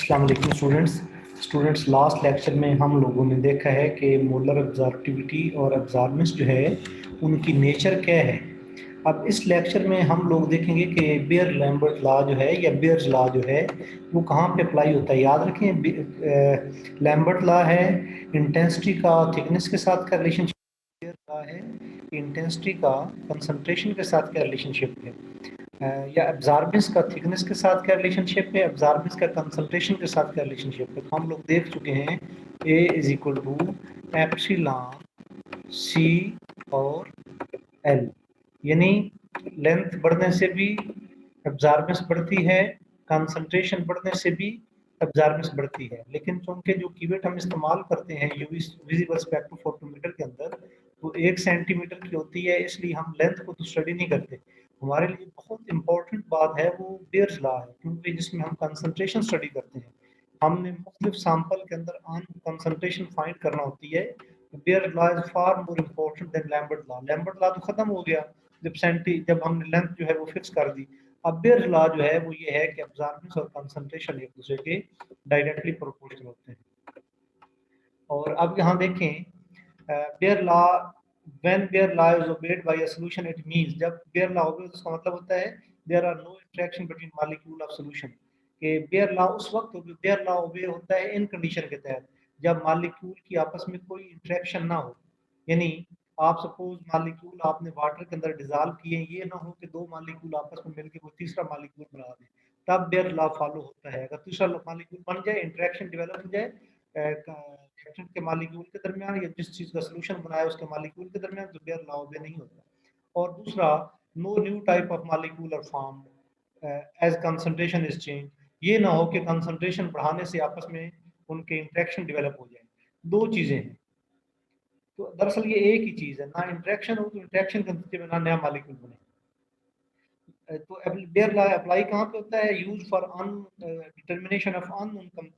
अस्सलाम वालेकुम students last lecture में हम लोगों ने देखा है कि मोलर एब्जॉर्बिविटी और एब्जॉर्बेंस जो है उनकी नेचर क्या है। अब इस लेक्चर में हम लोग देखेंगे कि बियर लैम्बर्ट लॉ जो है या बियर्स लॉ जो है वो कहाँ पे अप्लाई होता है। याद रखें, लैम्बर्ट लॉ है इंटेंसिटी का थिकनेस के साथ का रिलेशनशिप, बियर लॉ है इंटेंसिटी का कंसंट्रेशन के साथ क्या रिलेशनशिप है। या एब्जॉर्बेंस का थिकनेस के साथ क्या रिलेशनशिप है, एब्जॉर्बेंस का कंसंट्रेशन के साथ क्या रिलेशनशिप है। तो हम लोग देख चुके हैं ए इज इक्वल टू एप्सिलॉन सी और एल, यानी लेंथ बढ़ने से भी एब्जॉर्बेंस बढ़ती है, कंसंट्रेशन बढ़ने से भी एब्जॉर्बेंस बढ़ती है। लेकिन चूंकि जो कीवेट हम इस्तेमाल करते हैं यूवी विजिबल स्पेक्ट्रोफोटोमीटर के अंदर वो 1 सेंटीमीटर की होती है, इसलिए हम लेंथ को तो स्टडी नहीं करते। हमारे लिए बहुत इंपॉर्टेंट बात है वो बियर्स लॉ है, क्योंकि जिसमें हम कंसंट्रेशन स्टडी करते हैं। हमने मुख्तलिफ सैंपल के अंदर ऑन कंसंट्रेशन फाइंड करना होती है। Bears law is far more important then Lambert law. Lambert law तो खत्म हो गया जब हमने लेंथ जो है वो फिक्स कर दी। अब बियर्स लॉ जो है वो ये है कि एब्जॉर्बेंस और कंसंट्रेशन एक दूसरे के डायरेक्टली प्रोपोर्शनल होते हैं। और अब यहाँ देखें Beer law, when Beer law is obeyed by a solution it means, जब बेयर लॉ ओबे उसका मतलब होता है there are no interaction between molecule of solution. कि बेयर लॉ उस वक्त बेयर लॉ ओबे होता है इन कंडीशन के तहत जब मॉलिक्यूल की आपस में कोई इंटरेक्शन ना हो। यानी आप सपोज मॉलिक्यूल आपने वाटर के अंदर डिजॉल्व किए, ये ना हो कि दो मॉलिक्यूल आपस में मिलकर कोई तीसरा मॉलिक्यूल बना दें, तब बेयर लॉ फॉलो होता है। अगर तीसरा मॉलिक्यूल बन जाए, इंटरेक्शन डेवलप हो जाए रिएक्टेंट के मॉलिक्यूल के दरमियान या जिस चीज का सॉल्यूशन बनाया उसके मॉलिक्यूल के दरमियान, तो बेयर लॉ ओबे नहीं होता। और दूसरा, no new type of molecule are form as concentration is change. ये ना हो कि कंसंट्रेशन बढ़ाने से आपस में उनके इंटरेक्शन डेवलप हो जाए। दो चीजें हैं, तो दरअसल ये एक ही चीज है, ना इंटरेक्शन हो तो इंटरेक्शन के नतीजे में ना नया मॉलिक्यूल बने। तो बेयर लॉ अप्लाई कहाँ पे होता है, use for on determination of unknown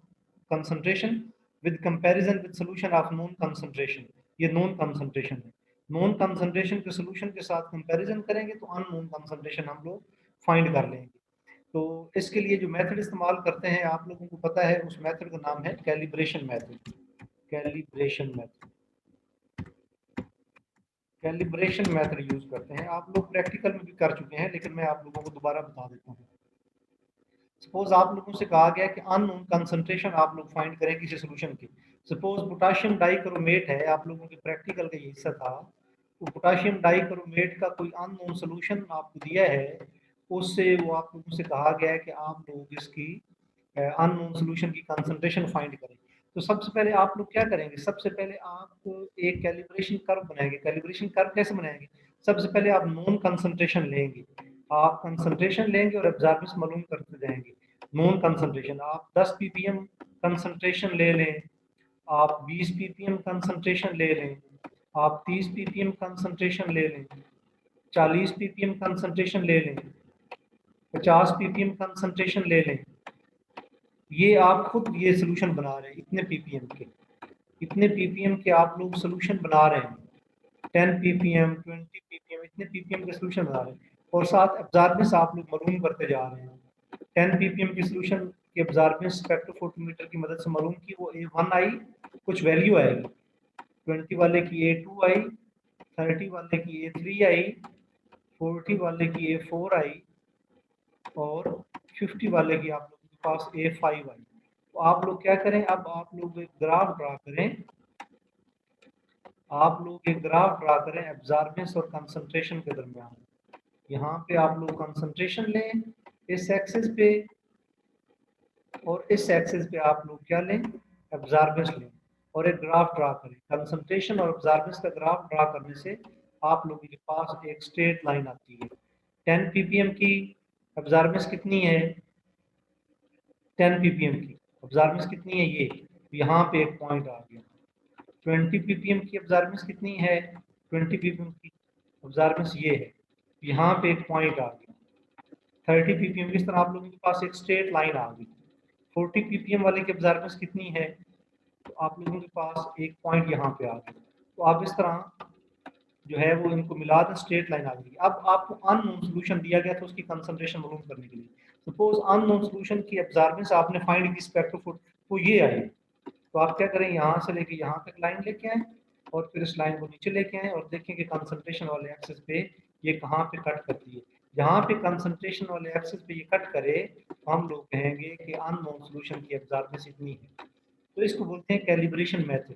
concentration with comparison with solution of known concentration. ये नोन कंसंट्रेशन है, नोन कंसंट्रेशन के सॉल्यूशन के साथ कंपैरिजन करेंगे तो अननोन कंसंट्रेशन हम लोग फाइंड कर लेंगे। तो इसके लिए जो मेथड इस्तेमाल करते हैं आप लोगों को पता है, उस मेथड का नाम है calibration method. Calibration method, calibration method use करते हैं। आप लोग प्रैक्टिकल में भी कर चुके हैं, लेकिन मैं आप लोगों को दोबारा बता देता हूँ। सपोज आप लोगों से कहा गया कि अननोन कंसंट्रेशन आप लोग फाइंड करें किसी सॉल्यूशन की। सपोज पोटाशियम डाइक्रोमेट है, आप लोगों के प्रैक्टिकल का ये हिस्सा था। तो पोटाशियम डाइक्रोमेट का कोई अननोन सॉल्यूशन आपको दिया है, उससे वो आप लोगों से कहा गया है कि आप लोग इसकी अननोन सॉल्यूशन की कंसंट्रेशन फाइंड करें। तो सबसे पहले आप लोग क्या करेंगे, सबसे पहले आप एक कैलिब्रेशन कर्व बनाएंगे। कैलिब्रेशन कर्व कैसे बनाएंगे, सबसे पहले आप नोन कंसंट्रेशन लेंगे, आप कंसंट्रेशन लेंगे और एब्जॉर्बेंस मालूम करते जाएंगे। नोन कंसंट्रेशन आप 10 ppm कंसंट्रेशन ले लें, आप 20 ppm कंसंट्रेशन ले लें, आप 30 ppm कंसंट्रेशन ले लें, 40 ppm कंसंट्रेशन ले लें, 50 ppm कंसंट्रेशन ले लें। ये आप खुद ये सोल्यूशन बना रहे हैं इतने ppm के, इतने ppm के आप लोग सोल्यूशन बना रहे हैं। 10 ppm 20 ppm इतने ppm के सोल्यूशन बना रहे हैं, और साथ एब्जॉर्बेंस आप लोग मालूम करते जा रहे हैं। 10 ppm की सोल्यूशन की एब्जॉर्बेंस स्पेक्ट्रोफोटोमीटर की मदद से मालूम की, वो A1 आई, कुछ वैल्यू आएगी। 20 वाले की A2 आई, 30 वाले की A3 आई, 40 वाले की A4 आई, और 50 वाले की आप लोगों के पास A5 आई। तो आप लोग क्या करें, अब आप लोग एक ग्राफ ड्रा करें, आप लोग एक ग्राफ ड्रा करें एब्जॉर्बेंस और कंसंट्रेशन के दरमियान। यहाँ पे आप लोग कंसंट्रेशन लें इस एक्सिस पे, और इस एक्सिस पे आप लोग क्या लें, एब्जॉर्बेंस लें, और एक ग्राफ ड्रा करें। कंसंट्रेशन और एब्जॉर्बेंस का ग्राफ ड्रा करने से आप लोगों के पास एक स्ट्रेट लाइन आती है। 10 ppm की एब्जॉर्बेंस कितनी है, 10 ppm की एब्जॉर्बेंस कितनी है, ये यहाँ पे एक पॉइंट आ गया। 20 ppm की एब्जॉर्बेंस कितनी है, 20 ppm की एब्जॉर्बेंस ये है, यहाँ पे एक पॉइंट आ गया। 30 ppm, इस तरह आप लोगों के पास एक स्ट्रेट लाइन आ गई। 40 ppm वाले की एब्जॉर्बेंस कितनी है, तो आप लोगों के पास एक पॉइंट यहाँ पे आ गया। तो आप इस तरह जो है वो इनको मिला दें, स्ट्रेट लाइन आ गई। अब आपको अननोन सॉल्यूशन दिया गया था उसकी कंसंट्रेशन मालूम करने के लिए, सपोज अननोन सॉल्यूशन की एब्जॉर्बेंस आपने फाइंड की स्पेक्ट्रोफोट तो ये आए, तो आप क्या करें, यहाँ से लेके यहाँ तक लाइन लेके आए और फिर इस लाइन को नीचे लेके आए और देखें कि कंसंट्रेशन वाले एक्सिस पे ये कहाँ पे कट करती है। जहाँ पे कंसंट्रेशन वाले एक्सिस पे ये कट करे तो हम लोग कहेंगे कि अननोन सॉल्यूशन की एब्जॉर्बेंस इतनी है। तो इसको बोलते हैं कैलिब्रेशन मेथड।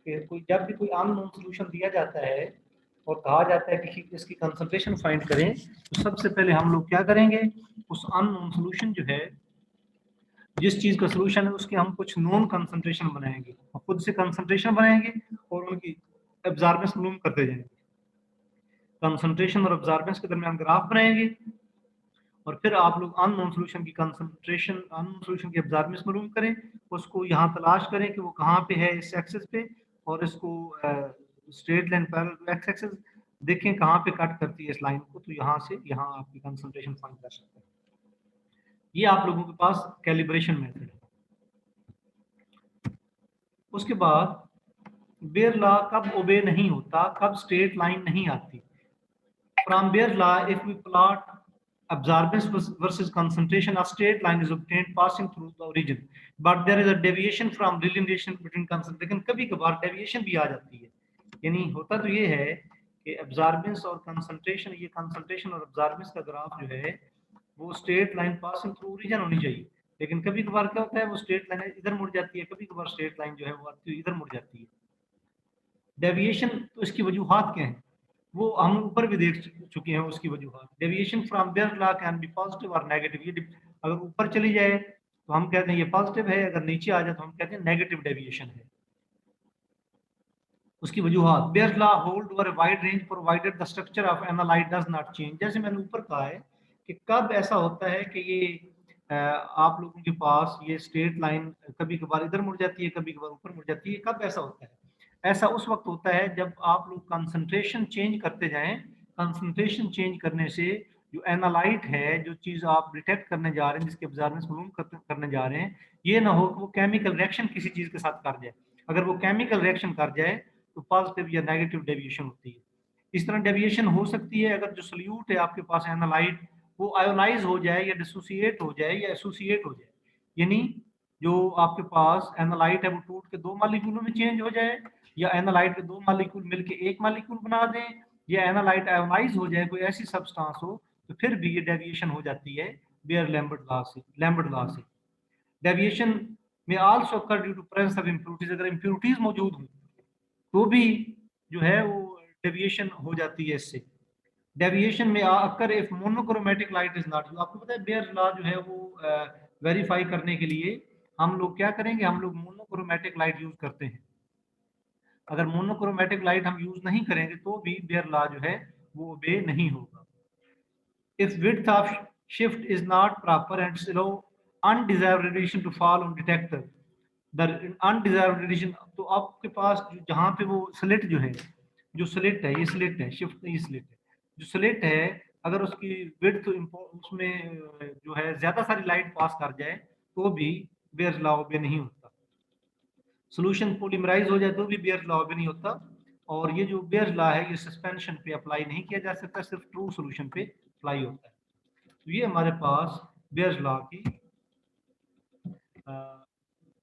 कि कोई जब भी कोई अननोन सॉल्यूशन दिया जाता है और कहा जाता है कि इसकी कंसंट्रेशन फाइंड करें, तो सबसे पहले हम लोग क्या करेंगे, उस अननोन सॉल्यूशन जो है, जिस चीज का सॉल्यूशन है उसके हम कुछ नॉन कंसंट्रेशन बनाएंगे और खुद से कंसंट्रेशन बनाएंगे और उनकी एब्जॉर्बेंस मालूम करते जाएंगे। कंसंट्रेशन और एब्जॉर्बेंस के दरमियान ग्राफ बनाएंगे और फिर आप लोग अननोन सॉल्यूशन की कंसंट्रेशन, अननोन सॉल्यूशन की एब्जॉर्बेंस मालूम करें, उसको यहाँ तलाश करें कि वो कहाँ पे है इस एक्सिस पे, और इसको straight line parallel to X axis देखें कहाँ पे कट करती है इस लाइन को, तो यहाँ से यहाँ आपकी कंसंट्रेशन फाइंड कर सकते हैं। ये आप लोगों के पास कैलिब्रेशन मेथड है। उसके बाद बेयर लॉ कब ओबे नहीं होता, कब स्ट्रेट लाइन नहीं आती। From Beer law if we plot absorbance versus concentration, a straight line is obtained passing through the origin, but there is a deviation from relation between concentration। कभी कभार deviation भी आ जाती है, यानी होता तो ये है कि एब्जॉर्बेंस और कंसंट्रेशन, ये कंसंट्रेशन और एब्जॉर्बेंस का ग्राफ जो है वो straight line passing through origin होनी चाहिए, लेकिन कभी कभार क्या होता है वो स्ट्रेट लाइन इधर मुड़ जाती है, कभी कभार स्ट्रेट लाइन जो है वो आती है इधर मुड़ जाती है। डेविएशन तो इसकी वजूहात क्या है वो हम ऊपर भी देख चुके हैं उसकी वजूहात। Deviation from Beer law can be positive और नेगेटिव। ये अगर ऊपर चली जाए तो हम कहते हैं ये पॉजिटिव है, अगर नीचे आ जाए तो हम कहते हैं नेगेटिव डेविएशन है। उसकी वजूहात, Beer law hold over a wide range provided the structure of analyte does not change. जैसे मैंने ऊपर कहा है कि कब ऐसा होता है कि ये आप लोगों के पास ये स्ट्रेट लाइन कभी कभार इधर मुड़ जाती है, कभी कभार ऊपर मुड़ जाती है, कब ऐसा होता है? ऐसा उस वक्त होता है जब आप लोग कंसंट्रेशन चेंज करते जाएं। कंसंट्रेशन चेंज करने से जो एनालाइट है, जो चीज आप डिटेक्ट करने जा रहे हैं, जिसके एब्जॉर्बेंस मालूम करने जा रहे हैं, ये ना हो कि वो केमिकल रिएक्शन किसी चीज के साथ कर जाए। अगर वो केमिकल रिएक्शन कर जाए तो पॉजिटिव या नेगेटिव डेविएशन होती है। इस तरह डेविएशन हो सकती है अगर जो सोल्यूट है आपके पास एनालाइट वो आयोनाइज हो जाए या डिसोसिएट हो जाए या एसोसिएट हो जाए, यानी जो आपके पास एनालाइट है वो टूट के दो मॉलिक्यूलों में चेंज हो जाए, या एनालाइट के दो मॉलिक्यूल मिलके एक मॉलिक्यूल बना दें, या एनालाइट आयोनाइज हो जाए, कोई ऐसी सब्सटेंस हो, तो फिर भी ये डेविएशन हो जाती है बेयर लैम्बर्ट लॉ से। लैम्बर्ट लॉ से डेविएशन में also occur due to presence of impurities. अगर इंप्योरिटीज मौजूद हो तो भी जो है वो डेविएशन हो जाती है इससे। डेविएशन में occur if monochromatic light is not, जो आपको पता है बेयर लॉ जो है वो वेरीफाई करने के लिए हम लोग क्या करेंगे, हम लोग मोनोक्रोमेटिक लाइट यूज करते हैं। अगर मोनोक्रोमेटिक लाइट हम यूज नहीं करेंगे तो भी बेयर लॉ जो है वो ओबे नहीं होगा। If width of shift is not proper and allow undesired radiation to fall on detector, the undesired radiation, तो आपके पास जहाँ पे वो स्लिट जो है, जो स्लिट है, ये स्लिट है, शिफ्ट नहीं स्लिट है, जो स्लिट है अगर उसकी विड्थ उसमें जो है ज्यादा सारी लाइट पास कर जाए तो भी बेयर लॉ ओबे नहीं होता। सोल्यूशन पॉलीमराइज हो जाए तो भी बेयर लॉ ओबे नहीं होता। और ये जो बेयर लॉ है ये सस्पेंशन पे अप्लाई नहीं किया जा सकता, सिर्फ ट्रू सोल्यूशन पे अप्लाई होता है। तो ये हमारे पास बेयर लॉ की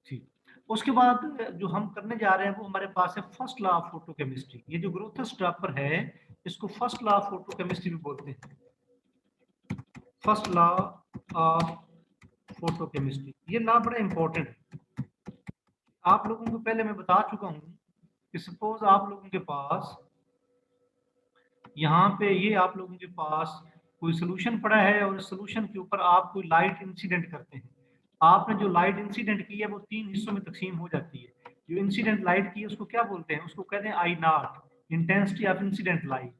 थी। उसके बाद जो हम करने जा रहे हैं वो हमारे पास है फर्स्ट लॉ ऑफ फोटोकेमिस्ट्री। ये जो ग्रोथस ड्रॉपर है इसको फर्स्ट लॉ ऑफ फोटोकेमिस्ट्री भी बोलते हैं। फर्स्ट लॉ ऑफ फोटोकेमिस्ट्री, ये लॉ बड़ा इंपॉर्टेंट है। आप लोगों को पहले मैं बता चुका हूं कि सपोज आप लोगों के पास यहाँ पे ये आप लोगों के पास कोई सोल्यूशन पड़ा है और इस सोल्यूशन के ऊपर आप कोई लाइट इंसिडेंट करते हैं। आपने जो लाइट इंसिडेंट की है वो तीन हिस्सों में तकसीम हो जाती है। जो इंसिडेंट लाइट की है उसको क्या बोलते हैं, उसको कहते हैं I nought, intensity of incident light.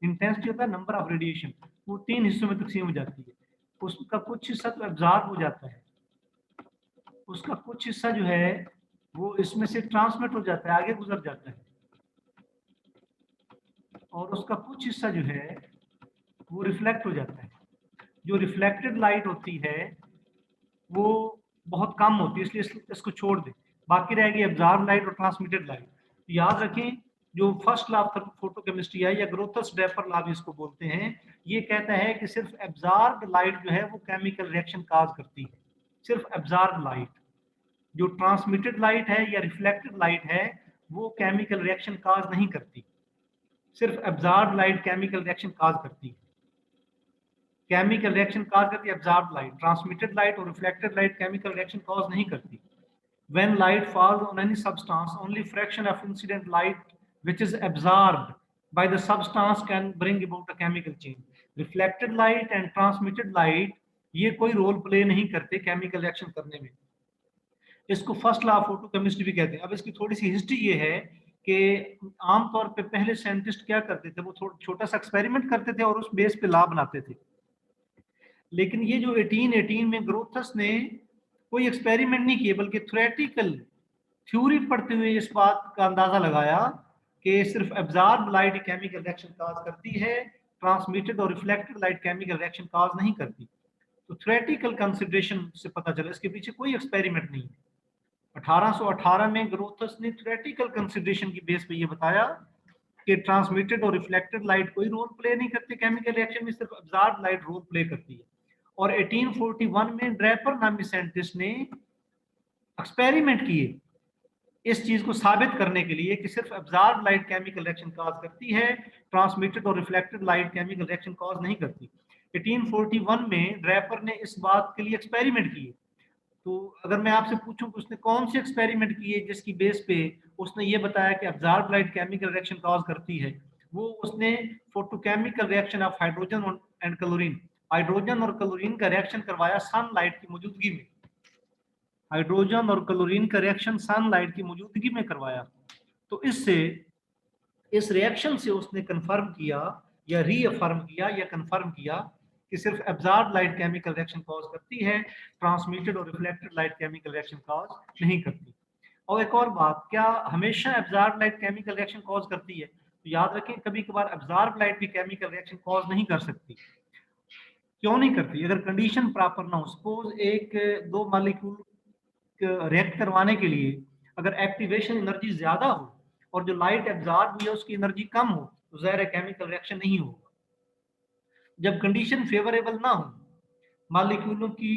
Intensity होता है नंबर ऑफ रेडिएशन, वो तीन हिस्सों में तकसीम हो जाती है। उसका कुछ हिस्सा तो एब्जॉर्ब हो जाता है, उसका कुछ हिस्सा जो है वो इसमें से ट्रांसमिट हो जाता है, आगे गुजर जाता है, और उसका कुछ हिस्सा जो है वो रिफ्लेक्ट हो जाता है। जो रिफ्लेक्टेड लाइट होती है वो बहुत कम होती है, इसलिए इसको छोड़ दें, बाकी रहेगी एब्जॉर्ब लाइट और ट्रांसमिटेड लाइट। याद रखें जो फर्स्ट लॉ ऑफ फोटोकेमिस्ट्री है या ग्रोथस ड्रॉपर लॉ भी इसको बोलते हैं, ये कहता है कि सिर्फ एब्जॉर्ब लाइट जो है वो केमिकल रिएक्शन काज करती है, सिर्फ एब्जॉर्ब लाइट। जो ट्रांसमिटेड लाइट है या रिफ्लेक्टेड लाइट है वो केमिकल रिएक्शन काज नहीं करती, सिर्फ एब्जॉर्ब लाइट केमिकल रिएक्शन काज करती है। केमिकल रिएक्शन काज करती है एब्जॉर्ब लाइट, ट्रांसमिटेड लाइट और रिफ्लेक्टेड लाइट केमिकल रिएक्शन काज नहीं करती। When light falls on any substance, only fraction of incident light which is absorbed by the substance can bring about a chemical change. Reflected light and transmitted light ये कोई role play नहीं करते chemical reaction करने में। इसको first law of photochemistry भी कहते हैं। अब इसकी थोड़ी सी हिस्ट्री ये है कि आमतौर पे पहले साइंटिस्ट क्या करते थे, वो थोड़ा छोटा सा एक्सपेरिमेंट करते थे और उस बेस पे लॉ बनाते थे। लेकिन ये जो 1818 में ग्रोथस ने कोई एक्सपेरिमेंट नहीं किए बल्कि थ्योरेटिकल थ्योरी पढ़ते हुए इस बात का अंदाजा लगाया कि सिर्फ एब्जॉर्ब लाइट केमिकल रिएक्शन काज करती है, ट्रांसमिटेड और रिफ्लेक्टेड लाइट केमिकल रिएक्शन काज नहीं करती। तो थ्योरेटिकल कंसिडरेशन से पता चला, इसके पीछे कोई एक्सपेरिमेंट नहीं है। 1818 में ग्रोथस ने थ्योरेटिकल कंसिडरेशन की बेस पे ये बताया कि ट्रांसमिटेड और रिफ्लेक्टेड लाइट कोई रोल प्ले नहीं करती केमिकल रिएक्शन में, सिर्फ एब्जॉर्ब लाइट रोल प्ले करती है। और 1841 में ड्रैपर नामी साइंटिस्ट ने एक्सपेरिमेंट किए इस चीज को साबित करने के लिए कि सिर्फ absorb light chemical reaction cause करती है, ट्रांसमिटेड और reflected light chemical reaction cause नहीं करती। 1841 में ड्रैपर ने इस बात के लिए एक्सपेरिमेंट किए। तो अगर मैं आपसे पूछूं कि उसने कौन से एक्सपेरिमेंट किए जिसकी बेस पे उसने ये बताया कि absorb light chemical reaction cause करती है, वो उसने photochemical reaction of hydrogen and chlorine, hydrogen और क्लोरीन का रिएक्शन करवाया सनलाइट की मौजूदगी में। हाइड्रोजन और क्लोरीन का रिएक्शन सनलाइट की मौजूदगी में करवाया। तो इससे इस रिएक्शन से उसने कंफर्म किया या रीअफर्म किया या कंफर्म किया कि सिर्फ absorb light chemical reaction cause करती है, ट्रांसमिटेड और reflected light chemical reaction cause नहीं करती। और एक और बात, क्या हमेशा absorb light chemical reaction cause करती है? तो याद रखें कभी कभार एब्जॉर्ब लाइट भी केमिकल रिएक्शन कॉज नहीं कर सकती। क्यों नहीं करती? अगर कंडीशन प्रॉपर ना हो, सपोज एक दो मॉलिक्यूल रिएक्ट करवाने के लिए अगर एक्टिवेशन एनर्जी ज्यादा हो और जो लाइट एब्जॉर्ब हुई है उसकी एनर्जी कम हो, तो ज़ाहिर है केमिकल रिएक्शन नहीं होगा। जब कंडीशन फेवरेबल ना हो, मॉलिक्यूलों की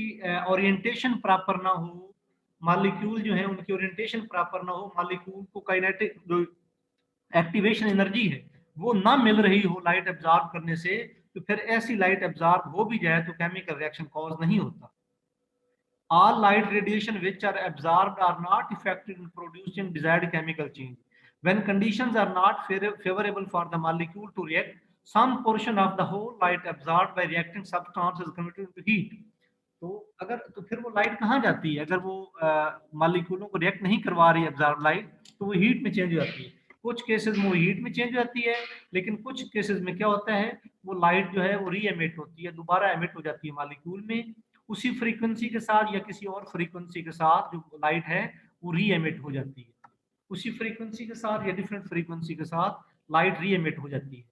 ओरिएंटेशन प्रॉपर ना हो, मॉलिक्यूल जो है उनकी ओरिएंटेशन प्रॉपर ना हो, मॉलिक्यूल को काइनेटिक जो एक्टिवेशन एनर्जी है वो ना मिल रही हो लाइट एब्जॉर्ब करने से, तो फिर ऐसी लाइट एब्जॉर्ब हो भी जाए तो केमिकल रिएक्शन कॉज नहीं होता। All light radiation which are absorbed are not effective in producing desired chemical change. When conditions are not favorable for the molecule to react, some portion of the whole light absorbed by reacting substance is converted into heat. तो अगर तो फिर वो light कहाँ जाती है? अगर वो मॉलिक्यूलों को रिएक्ट नहीं करवा रही है एब्जॉर्ब लाइट, तो वो हीट में चेंज हो जाती है। कुछ केसेस में वो हीट में चेंज हो जाती है, लेकिन कुछ केसेस में क्या होता है, वो लाइट जो है वो री एमिट होती है, दोबारा एमिट हो जाती है मॉलिक्यूल में, उसी फ्रीक्वेंसी के साथ या किसी और फ्रीक्वेंसी के साथ जो लाइट है वो री एमिट हो जाती है। उसी फ्रीक्वेंसी के साथ या डिफरेंट फ्रीक्वेंसी के साथ लाइट री एमिट हो जाती है।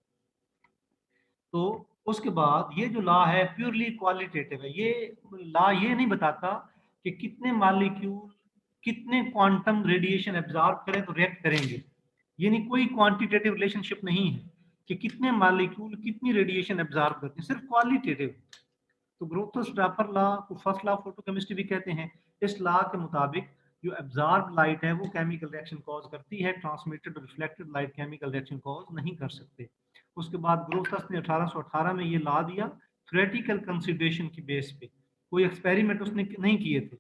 तो उसके बाद ये जो लॉ है प्योरली क्वालिटेटिव है। ये लॉ ये नहीं बताता कि कितने मॉलिक्यूल कितने क्वांटम रेडिएशन एब्जॉर्ब करें तो रिएक्ट करेंगे। ये नहीं, कोई क्वांटिटेटिव रिलेशनशिप नहीं है कि कितने मॉलिक्यूल कितनी रेडिएशन एब्जॉर्ब करते हैं, सिर्फ क्वालिटेटिव। तो ग्रोथस ड्रैपर लॉ को फर्स्ट लॉ ऑफ फोटोकेमिस्ट्री भी कहते हैं। इस लॉ के मुताबिक जो एब्जॉर्ब लाइट है वो केमिकल रिएक्शन कॉज करती है, ट्रांसमिटेड और reflected light chemical reaction cause नहीं कर सकते। उसके बाद ग्रोथस ने 1818 में ये लॉ दिया थ्योरेटिकल कंसिडरेशन की बेस पे, कोई एक्सपेरिमेंट उसने नहीं किए थे,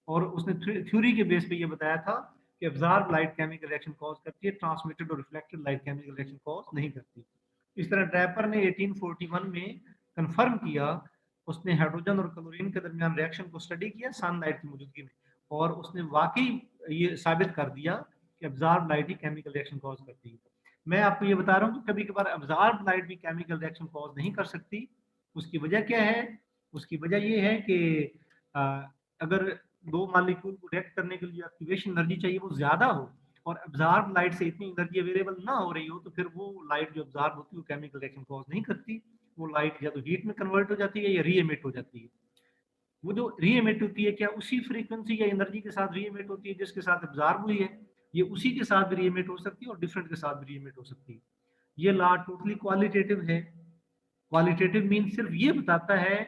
और उसने थ्योरी के बेस पे ये बताया था कि absorb light chemical reaction cause करती है, ट्रांसमिटेड और reflected light chemical reaction cause नहीं करती। इस तरह ड्रैपर ने 1841 में कंफर्म किया, उसने हाइड्रोजन और क्लोरीन के दरमियान रिएक्शन को स्टडी किया सनलाइट की मौजूदगी में, और उसने वाकई ये साबित कर दिया कि एब्जॉर्ब लाइट ही केमिकल रिएक्शन कॉज करती है। मैं आपको ये बता रहा हूँ कि कभी कभार एब्जॉर्ब लाइट भी केमिकल रिएक्शन कॉज नहीं कर सकती। उसकी वजह क्या है? उसकी वजह ये है कि अगर दो मॉलिक्यूल को रिएक्ट करने के लिए एक्टिवेशन एनर्जी चाहिए वो ज्यादा हो और एब्जॉर्ब लाइट से इतनी एनर्जी अवेलेबल ना हो रही हो, तो फिर वो लाइट जो एब्जॉर्ब होती है वो केमिकल रिएक्शन कॉज नहीं करती। वो लाइट या तो हीट में कन्वर्ट हो जाती है या री एमिट हो जाती है। वो जो री एमिट होती है क्या उसी फ्रीक्वेंसी या एनर्जी के साथ री एमिट होती है जिसके साथ एब्जॉर्ब हुई है? ये उसी के साथ भी री एमिट हो सकती है और डिफरेंट के साथ भी री एमिट हो सकती है। ये लॉ टोटली क्वालिटेटिव है क्वालिटेटिव मीन सिर्फ ये बताता है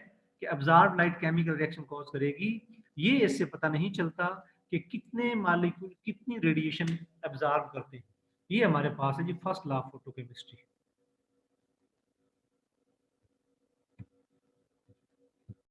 कि absorb light chemical reaction cause करेगी, ये इससे पता नहीं चलता कि कितने मॉलिक्यूल कितनी रेडिएशन अब्जॉर्ब करते हैं। ये हमारे पास है जी फर्स्ट लॉ ऑफ फोटोकेमिस्ट्री।